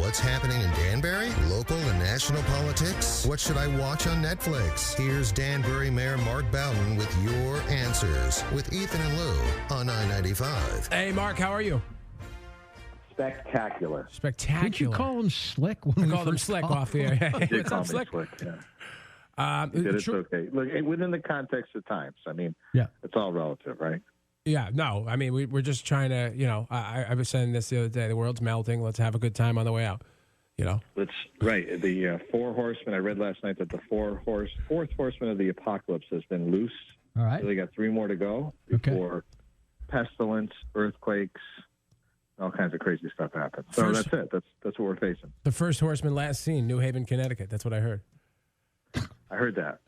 what's happening in Danbury? Local and national politics? What should I watch on Netflix? Here's Danbury Mayor Mark Boughton with your answers with Ethan and Lou on I-95. Hey, Mark, how are you? Spectacular. Spectacular. Did you call him Slick? I called him Slick off the air. Hey, what's up, Slick? Yeah. It's okay. Look, within the context of times, I mean, it's all relative, right? Yeah, no, I mean, we're just trying to, I was saying this the other day, the world's melting. Let's have a good time on the way out, Right. The four horsemen, I read last night that the fourth horseman of the apocalypse has been loosed. All right. So they got 3 more to go before pestilence, earthquakes, all kinds of crazy stuff happens. So that's it. That's what we're facing. The first horseman last seen, New Haven, Connecticut. That's what I heard. I heard that.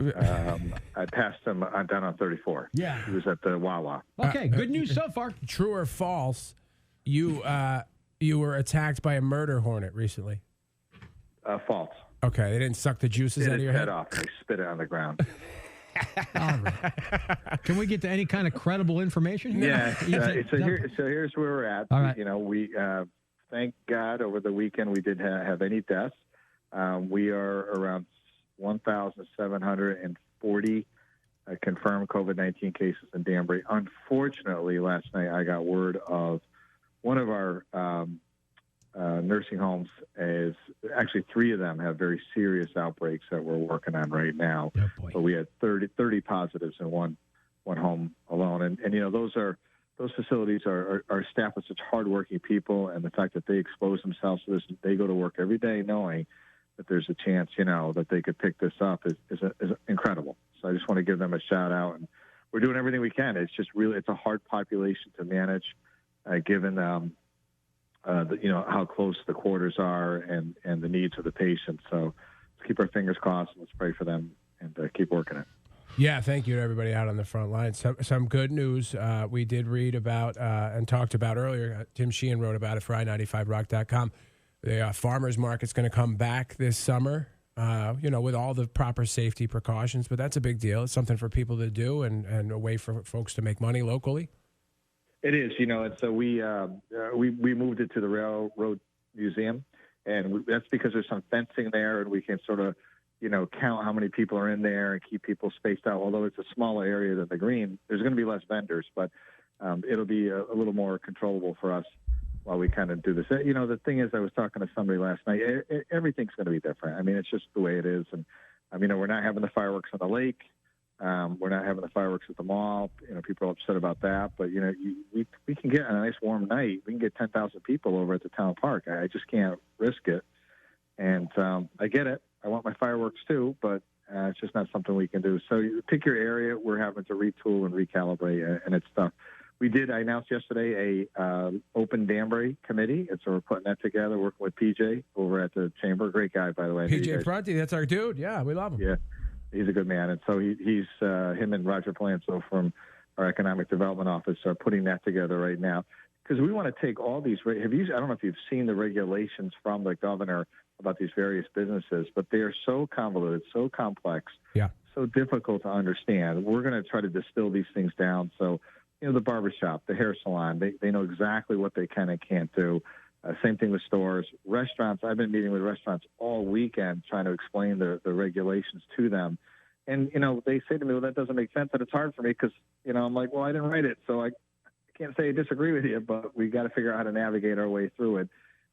I passed him down on 34. Yeah. He was at the Wawa. Okay, good news so far. True or false, you were attacked by a murder hornet recently? False. Okay, they didn't suck the juices out of your head? Off. They spit it on the ground. All right. Can we get to any kind of credible information here? Yeah. So here's where we're at. All right. We thank God over the weekend we didn't have any deaths. We are around 1,740 confirmed COVID-19 cases in Danbury. Unfortunately, last night I got word of one of our nursing homes is actually 3 of them have very serious outbreaks that we're working on right now. Oh, boy. But we had 30 positives in one home alone. And those facilities are staffed with such hardworking people, and the fact that they expose themselves to this, they go to work every day knowing that there's a chance, that they could pick this up is incredible. So I just want to give them a shout out, and we're doing everything we can. It's just really, it's a hard population to manage, given how close the quarters are and the needs of the patients. So let's keep our fingers crossed and let's pray for them and keep working it. Yeah, thank you to everybody out on the front line. Some good news we did read about and talked about earlier. Tim Sheehan wrote about it for i95rock.com. The farmers market's going to come back this summer, with all the proper safety precautions. But that's a big deal. It's something for people to do and a way for folks to make money locally. It is, and so we moved it to the Railroad Museum, and that's because there's some fencing there, and we can sort of, count how many people are in there and keep people spaced out. Although it's a smaller area than the green, there's going to be less vendors, but it'll be a little more controllable for us while we kind of do this. The thing is, I was talking to somebody last night. Everything's going to be different. I mean, it's just the way it is, and we're not having the fireworks on the lake. We're not having the fireworks at the mall. People are upset about that. But, we can get on a nice warm night. We can get 10,000 people over at the town park. I just can't risk it. And I get it. I want my fireworks too, but it's just not something we can do. So you pick your area. We're having to retool and recalibrate, and it's tough. I announced yesterday a Open Danbury committee, and so we're putting that together, working with PJ over at the chamber. Great guy, by the way. PJ Prunty, that's our dude. Yeah, we love him. Yeah. He's a good man, and so he's him and Roger Palanzo from our economic development office are putting that together right now because we want to take all these. I don't know if you've seen the regulations from the governor about these various businesses, but they are so convoluted, so complex, so difficult to understand. We're going to try to distill these things down. So, the barbershop, the hair salon, they know exactly what they can and can't do. Same thing with stores, restaurants. I've been meeting with restaurants all weekend trying to explain the regulations to them. And, they say to me, well, that doesn't make sense. And it's hard for me because, I'm like, well, I didn't write it. So I can't say I disagree with you, but we got to figure out how to navigate our way through it.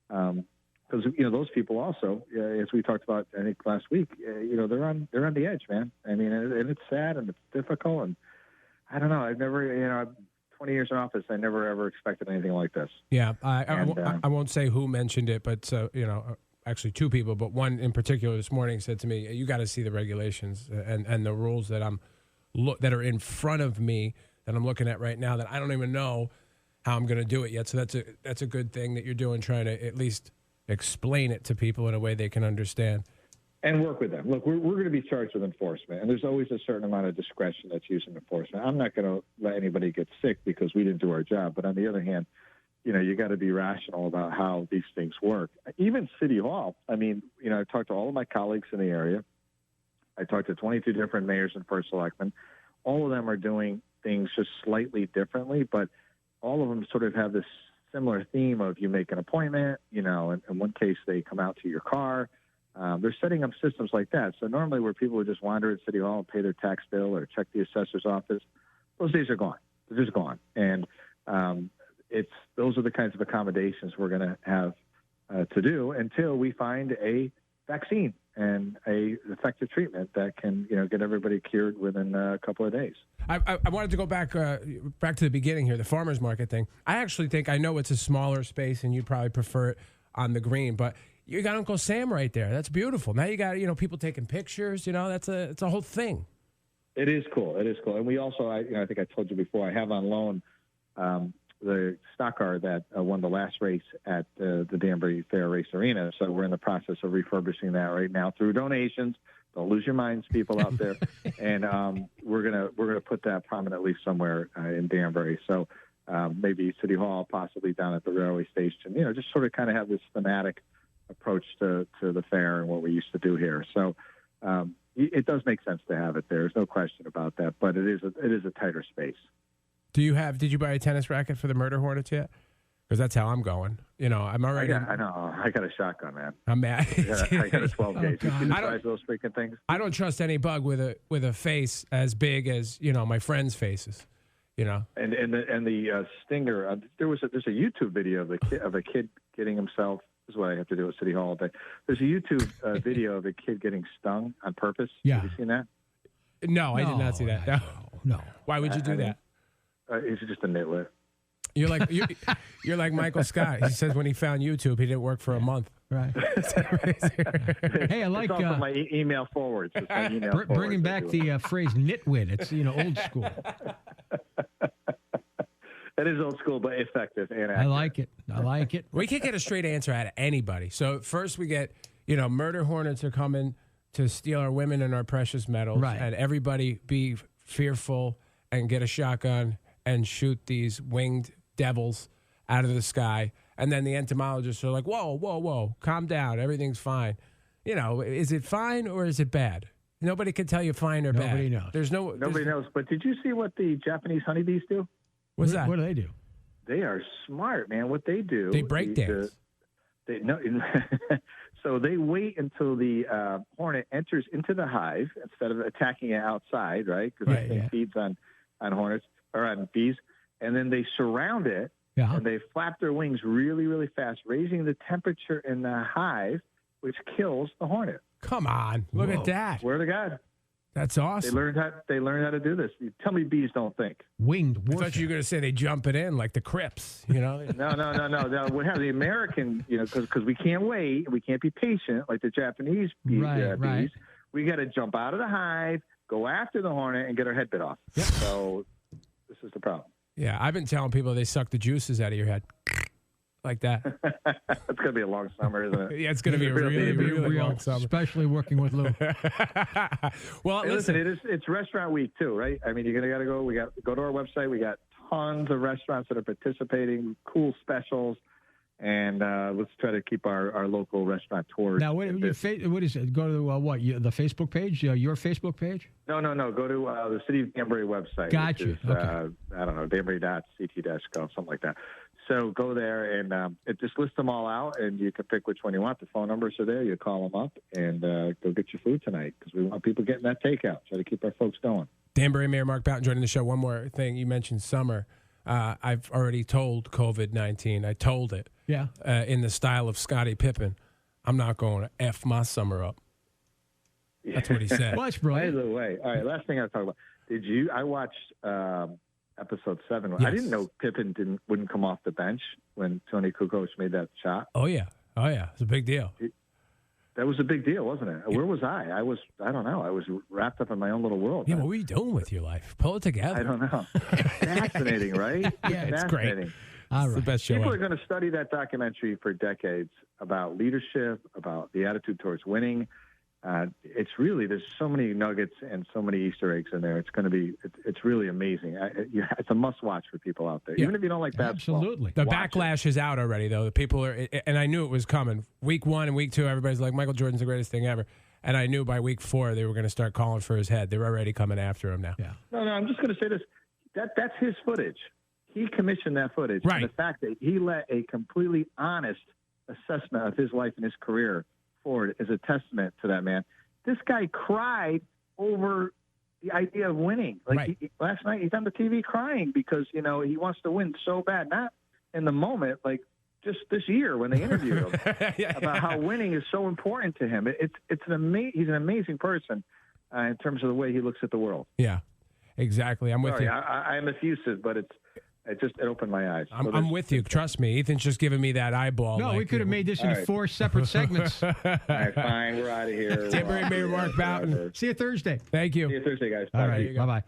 Because, those people also, as we talked about, I think, last week, they're on the edge, man. I mean, and it's sad and it's difficult. And I don't know. I've never, 20 years in office, I never ever expected anything like this. Yeah, I won't say who mentioned it, but actually 2 people, but one in particular this morning said to me, "You got to see the regulations and the rules that that are in front of me that I'm looking at right now that I don't even know how I'm going to do it yet." So that's a good thing that you're doing, trying to at least explain it to people in a way they can understand. And work with them. Look, we're going to be charged with enforcement, and there's always a certain amount of discretion that's used in enforcement. I'm not going to let anybody get sick because we didn't do our job. But on the other hand, you got to be rational about how these things work. Even City Hall, I talked to all of my colleagues in the area. I talked to 22 different mayors and first selectmen. All of them are doing things just slightly differently, but all of them sort of have this similar theme of you make an appointment, in one case they come out to your car. They're setting up systems like that. So normally where people would just wander at City Hall and pay their tax bill or check the assessor's office, those days are gone. They're just gone. And those are the kinds of accommodations we're going to have to do until we find a vaccine and a effective treatment that can, get everybody cured within a couple of days. I wanted to go back to the beginning here, the farmers market thing. I actually think, I know it's a smaller space and you'd probably prefer it on the green, but you got Uncle Sam right there. That's beautiful. Now you got, people taking pictures, it's a whole thing. It is cool. It is cool. And we also, I think I told you before, I have on loan the stock car that won the last race at the Danbury Fair Race Arena. So we're in the process of refurbishing that right now through donations. Don't lose your minds, people out there. And we're gonna put that prominently somewhere in Danbury. So maybe City Hall, possibly down at the railway station. Just sort of kind of have this thematic approach to the fair and what we used to do here. So it does make sense to have it there. There's no question about that. But it is a tighter space. Did you buy a tennis racket for the Murder Hornets yet? Because that's how I'm going. I'm already. I know. I got a shotgun, man. I'm mad. I got a 12 gauge. You see the size of those freaking things? I don't trust any bug with a face as big as my friends' faces. And the stinger. There's a YouTube video of a kid getting himself. This is what I have to do at City Hall all day. There's a YouTube video of a kid getting stung on purpose. Yeah. Have you seen that? No, I did not see that. No. Why would you do that? He's just a nitwit. You're like Michael Scott. He says when he found YouTube, he didn't work for a month. Right. Hey, I like it's also my email forwards. Bringing back the phrase nitwit. It's old school. It is old school, but effective and accurate. I like it. We can't get a straight answer out of anybody. So first we get, murder hornets are coming to steal our women and our precious metals. Right. And everybody be fearful and get a shotgun and shoot these winged devils out of the sky. And then the entomologists are like, whoa, calm down. Everything's fine. Is it fine or is it bad? Nobody can tell you fine or bad. Nobody knows. Nobody knows. But did you see what the Japanese honeybees do? What's that? What do they do? They are smart, man. What they do. They break dance. So they wait until the hornet enters into the hive instead of attacking it outside, right? Because that thing feeds on hornets or on bees. And then they surround it, and they flap their wings really, really fast, raising the temperature in the hive, which kills the hornet. Come on. Look at that. Swear to God. That's awesome. They learned how to do this. You tell me bees don't think. Winged warfare. I thought you were going to say they jump it in like the Crips, No. We have the American, because we can't wait. We can't be patient like the Japanese bees. Right. We got to jump out of the hive, go after the hornet, and get our head bit off. Yep. So this is the problem. Yeah, I've been telling people they suck the juices out of your head. Like that. It's going to be a long summer, isn't it? Yeah, it's going to be a really long summer. Especially working with Lou. Well, listen, it's restaurant week too, right? I mean, you're going to go. We got go to our website. We got tons of restaurants that are participating, cool specials, and let's try to keep our local restaurateurs. Now, what is it? Go to the Facebook page? Your Facebook page? No. Go to the City of Danbury website. Gotcha. Which is, okay. I don't know, danbury.ct.gov, something like that. So go there and it just lists them all out, and you can pick which one you want. The phone numbers are there. You call them up and go get your food tonight because we want people getting that takeout. Try to keep our folks going. Danbury Mayor Mark Boughton joining the show. One more thing. You mentioned summer. I've already told COVID-19. I told it. Yeah. In the style of Scottie Pippen. I'm not going to F my summer up. That's what he said. Well, that's brilliant. By the way, all right, last thing I was talking about. I watched episode 7. Yes. I didn't know Pippen wouldn't come off the bench when Tony Kukoc made that shot. Oh, yeah. It's a big deal. That was a big deal, wasn't it? Yeah. Where was I? I don't know. I was wrapped up in my own little world. Yeah, what were you doing with your life? Pull it together. I don't know. Fascinating, right? Yeah, it's great. It's the best show People ever. are going to study that documentary for decades about leadership, about the attitude towards winning. It's really, there's so many nuggets and so many Easter eggs in there. It's going to be, it's really amazing. It's a must watch for people out there, even if you don't like basketball. Absolutely. The backlash is out already, though. The people are, and I knew it was coming. Week 1 and week 2, everybody's like, Michael Jordan's the greatest thing ever. And I knew by week 4 they were going to start calling for his head. They're already coming after him now. Yeah. No, I'm just going to say this. That's his footage. he commissioned that footage. Right. And the fact that he let a completely honest assessment of his life and his career forward is a testament to that man. This guy cried over the idea of winning. Like right. Last night, he's on the TV crying because, he wants to win so bad. Not in the moment, like just this year when they interviewed him about how winning is so important to him. He's an amazing person in terms of the way he looks at the world. Yeah, exactly. I'm with you. I'm effusive, but it opened my eyes. I'm with you. Trust me. Ethan's just giving me that eyeball. No, we could have made this into 4 separate segments. All right, fine. We're out of here. Danbury Mayor Mark Boughton. See you Thursday. Thank you. See you Thursday, guys. All right. Bye-bye.